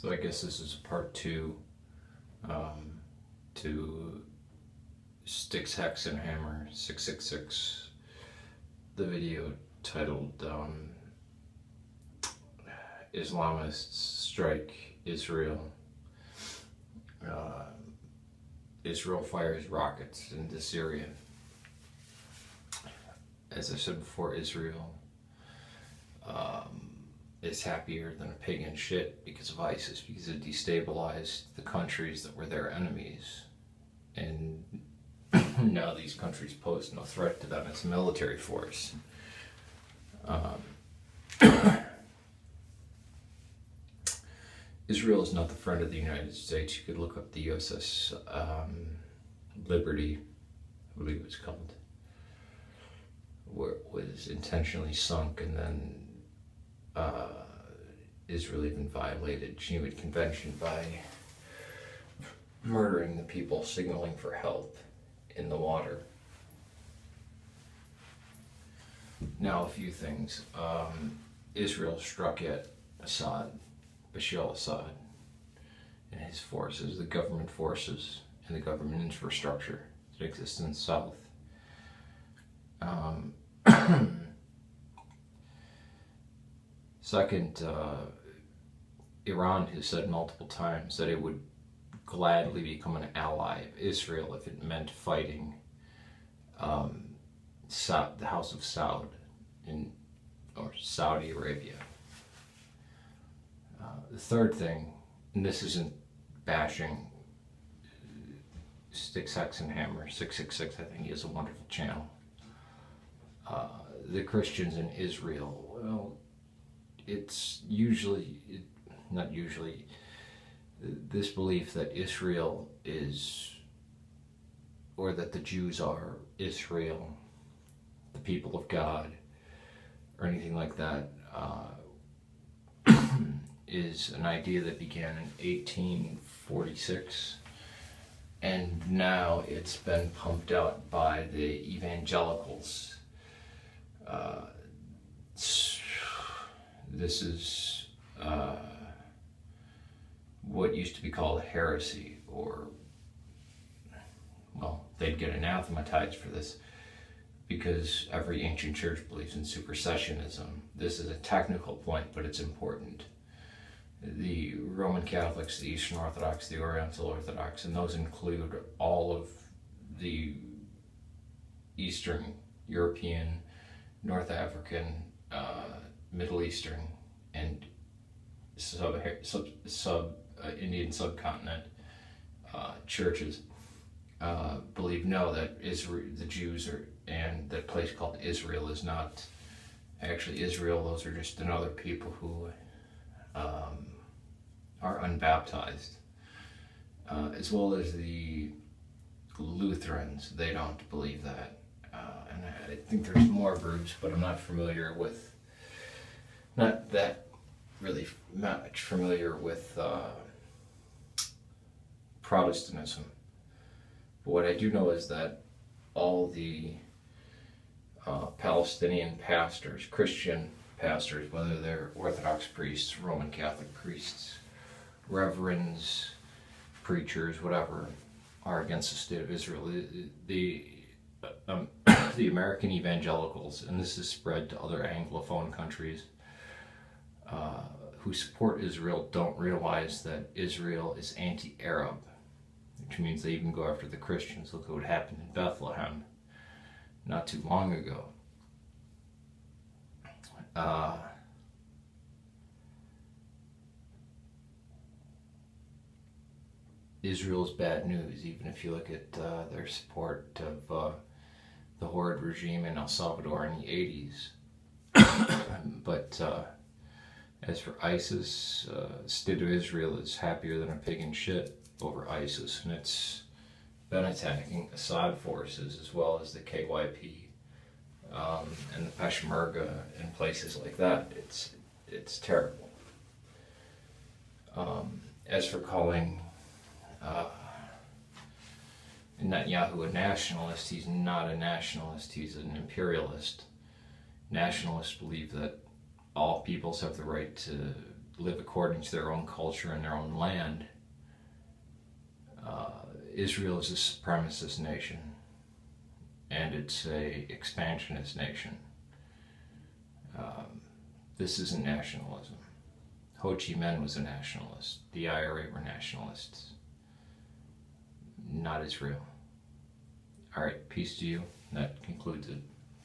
So I guess this is part two to Styxhexenhammer666, the video titled Islamists Strike Israel. Israel fires rockets into Syria. As I said before, Israel is happier than a pig in shit because of ISIS, because it destabilized the countries that were their enemies. And now these countries pose no threat to them as a military force. Israel is not the friend of the United States. You could look up the USS Liberty, I believe it was called, where it was intentionally sunk, and then Israel even violated Geneva Convention by murdering the people signaling for help in the water. Now, a few things. Israel struck at Bashar al-Assad and his forces, the government forces, and the government infrastructure that exists in the south. Second, Iran has said multiple times that it would gladly become an ally of Israel if it meant fighting the House of Saud or Saudi Arabia. The third thing, and this isn't bashing Styxhexenhammer666, I think he has a wonderful channel. The Christians in Israel, well, it's usually, not usually, this belief that Israel is, or that the Jews are Israel, the people of God, or anything like that, is an idea that began in 1846, and now it's been pumped out by the evangelicals. This is what used to be called heresy, or, well, they'd get anathematized for this because every ancient church believes in supersessionism. This is a technical point, but it's important. The Roman Catholics, the Eastern Orthodox, the Oriental Orthodox, and those include all of the Eastern European, North African, Middle Eastern, and Indian subcontinent churches believe that Israel, the Jews, and that place called Israel is not actually Israel. Those are just another people who are unbaptized, as well as the Lutherans. They don't believe that, and I think there's more groups, but I'm not familiar with, not that really much familiar with Protestantism. But what I do know is that all the Palestinian pastors, Christian pastors, whether they're Orthodox priests, Roman Catholic priests, reverends, preachers, whatever, are against the state of Israel. The American evangelicals, and this is spread to other Anglophone countries, who support Israel, don't realize that Israel is anti-Arab, which means they even go after the Christians. Look at what happened in Bethlehem not too long ago. Israel is bad news, even if you look at their support of the horrid regime in El Salvador in the 80s. But as for ISIS, state of Israel is happier than a pig in shit over ISIS, and it's been attacking Assad forces as well as the KYP and the Peshmerga and places like that. It's terrible. As for calling Netanyahu a nationalist, he's not a nationalist, he's an imperialist. Nationalists believe that all peoples have the right to live according to their own culture and their own land. Israel is a supremacist nation, and it's a expansionist nation. This isn't nationalism. Ho Chi Minh was a nationalist. The IRA were nationalists. Not Israel. All right, peace to you. That concludes it.